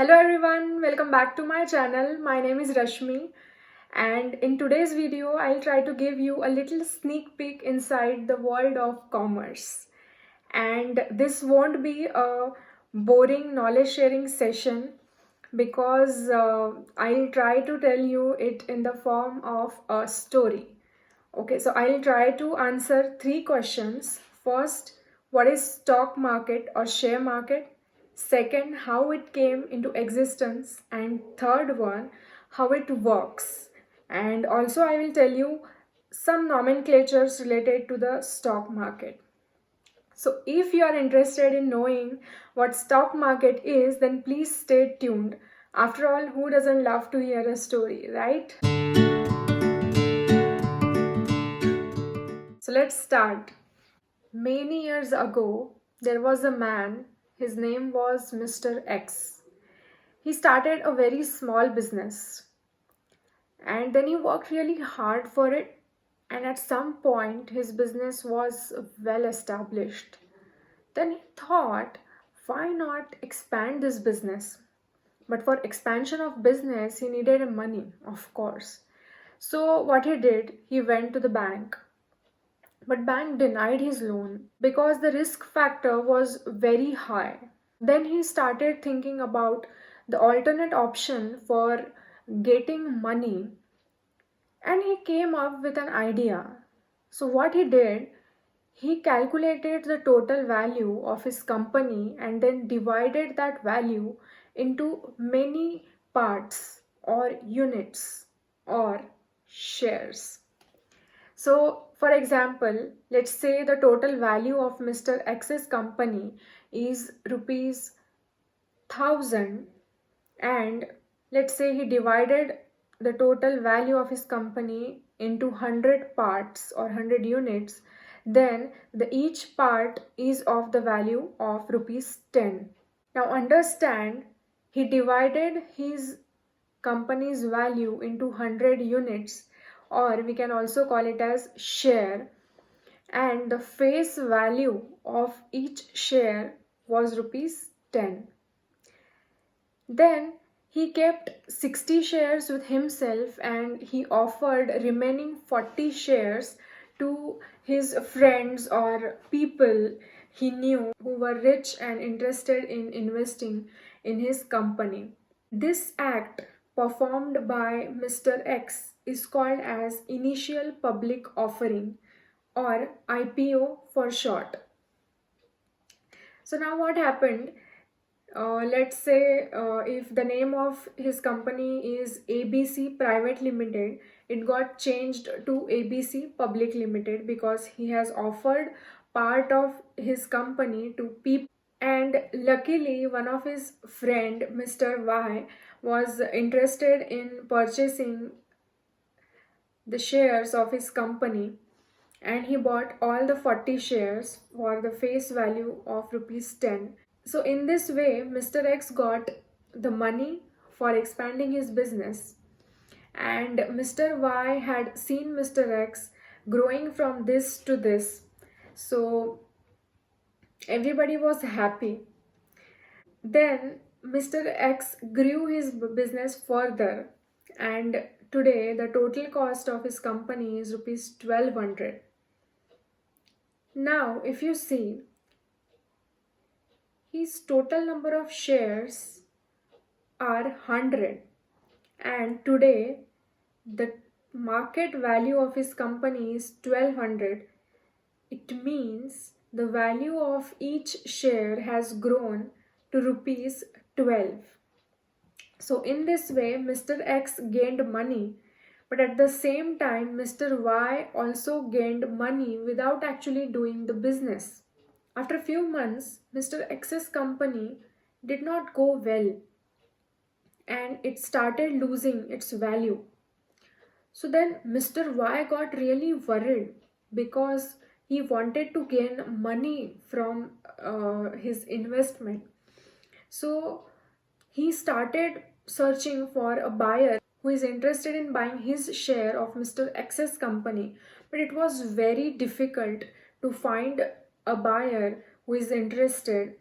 Hello everyone, welcome back to my channel. My name is Rashmi, and in today's video I'll try to give you a little sneak peek inside the world of commerce. And this won't be a boring knowledge sharing session because I'll try to tell you it in the form of a story. Okay, so I'll try to answer three questions. First, what is stock market or share market? Second, how it came into existence. And third one, how it works. And also I will tell you some nomenclatures related to the stock market. So if you are interested in knowing what stock market is, then please stay tuned. After all, who doesn't love to hear a story, right? So let's start. Many years ago, there was a man, his name was Mr. X. He started a very small business and then he worked really hard for it. And at some point, his business was well established. Then he thought, why not expand this business? But for expansion of business, he needed money, of course. So what he did, he went to the bank. But bank denied his loan because the risk factor was very high. Then he started thinking about the alternate option for getting money and he came up with an idea. So what he did, he calculated the total value of his company and then divided that value into many parts or units or shares. So, for example, let's say the total value of Mr. X's company is rupees 1000, and let's say he divided the total value of his company into 100 parts or 100 units, then each part is of the value of rupees 10. Now understand, he divided his company's value into 100 units, or we can also call it as share, and the face value of each share was rupees 10. Then he kept 60 shares with himself and he offered remaining 40 shares to his friends or people he knew who were rich and interested in investing in his company. This act performed by Mr. X is called as initial public offering or IPO for short. So now what happened? Let's say if the name of his company is ABC Private Limited, it got changed to ABC Public Limited because he has offered part of his company to people. And luckily, one of his friend, Mr. Y, was interested in purchasing the shares of his company and he bought all the 40 shares for the face value of rupees 10. So in this way, Mr. X got the money for expanding his business, and Mr. Y had seen Mr. X growing from this to this. So everybody was happy. Then Mr. X grew his business further, and today the total cost of his company is rupees 1200. Now, if you see, his total number of shares are 100, and today the market value of his company is 1200. It means the value of each share has grown to rupees 12. So in this way, Mr. X gained money, but at the same time, Mr. Y also gained money without actually doing the business. After a few months, Mr. X's company did not go well and it started losing its value. So then Mr. Y got really worried because he wanted to gain money from his investment. So he started searching for a buyer who is interested in buying his share of Mr. X's company. But it was very difficult to find a buyer who is interested.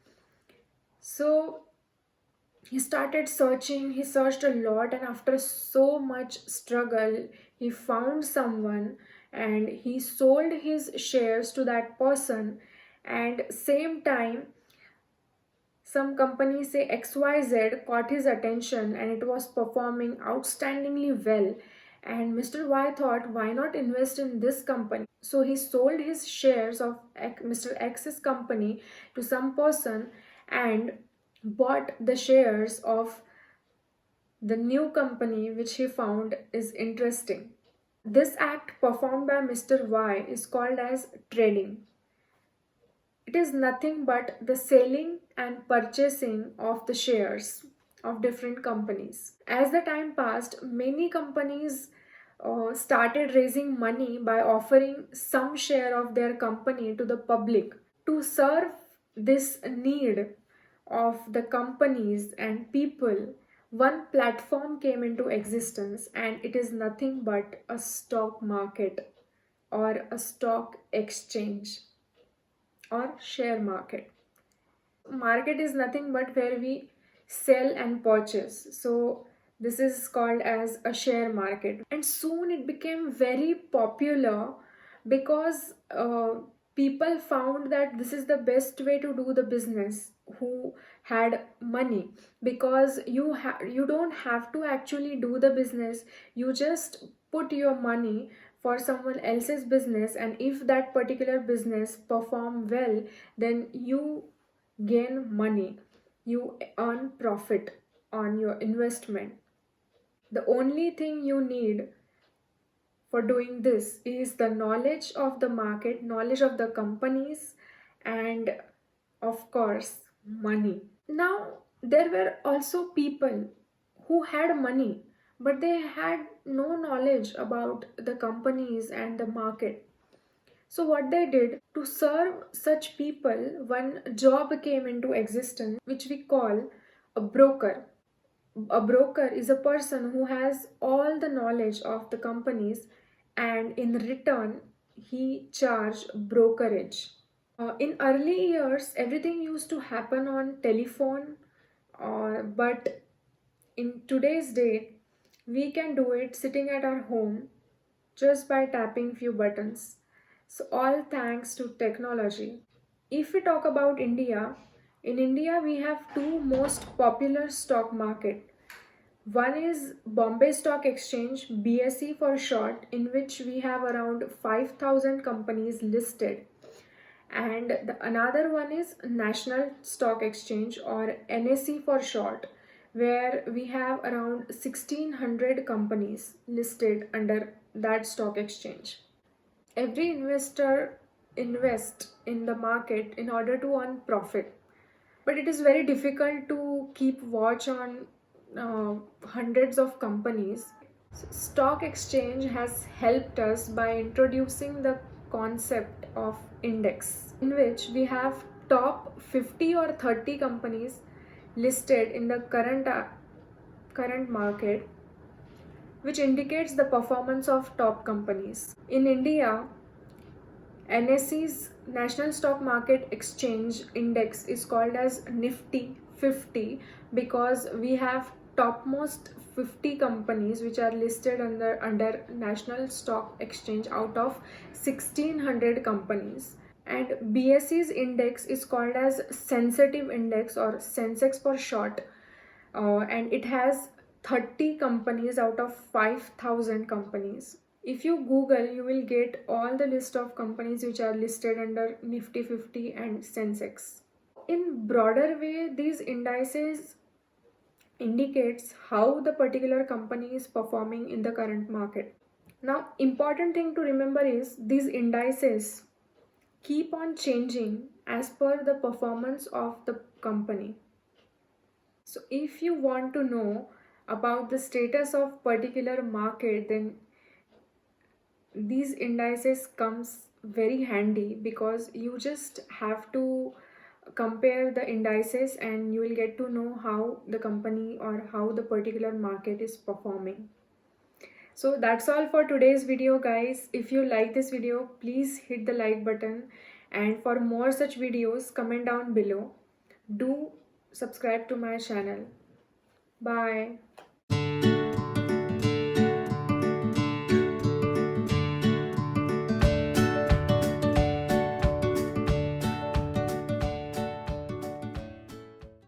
So He started searching, he searched a lot, and after so much struggle, he found someone and he sold his shares to that person. And same time, some company say XYZ caught his attention and it was performing outstandingly well. And Mr. Y thought, why not invest in this company? So he sold his shares of Mr. X's company to some person and bought the shares of the new company which he found is interesting. This act performed by Mr. Y is called as trading. It is nothing but the selling and purchasing of the shares of different companies. As the time passed, many companies started raising money by offering some share of their company to the public. To serve this need of the companies and people, one platform came into existence, and it is nothing but a stock market or a stock exchange or share market. Market is nothing but where we sell and purchase. So this is called as a share market, and soon it became very popular because people found that this is the best way to do the business who had money, because you don't have to actually do the business. You just put your money for someone else's business, and if that particular business perform well, then you gain money, you earn profit on your investment. The only thing you need for doing this is the knowledge of the market, knowledge of the companies, and of course, money. Now, there were also people who had money, but they had no knowledge about the companies and the market. So, what they did to serve such people, one job came into existence which we call a broker. A broker is a person who has all the knowledge of the companies, and in return, he charge brokerage. In early years, everything used to happen on telephone, but in today's date, we can do it sitting at our home just by tapping few buttons. So all thanks to technology. If we talk about India, in India we have two most popular stock market. One is Bombay Stock Exchange, BSE for short, in which we have around 5,000 companies listed. And another one is National Stock Exchange, or NSE for short, where we have around 1,600 companies listed under that stock exchange. Every investor invests in the market in order to earn profit, but it is very difficult to keep watch on hundreds of companies. Stock exchange has helped us by introducing the concept of index, in which we have top 50 or 30 companies listed in the current market, which indicates the performance of top companies. In India, NSE's National Stock Market Exchange Index is called as Nifty 50 because we have topmost 50 companies which are listed under National Stock Exchange out of 1,600 companies. And BSE's index is called as Sensitive Index, or Sensex for short, and it has 30 companies out of 5,000 companies. If you Google, you will get all the list of companies which are listed under Nifty 50 and Sensex. In broader way, these indices indicates how the particular company is performing in the current market. Now, important thing to remember is these indices keep on changing as per the performance of the company. So if you want to know about the status of particular market, then these indices comes very handy, because you just have to compare the indices and you will get to know how the company or how the particular market is performing. So that's all for today's video, guys. If you like this video, please hit the like button, and for more such videos, comment down below. Do subscribe to my channel. Bye.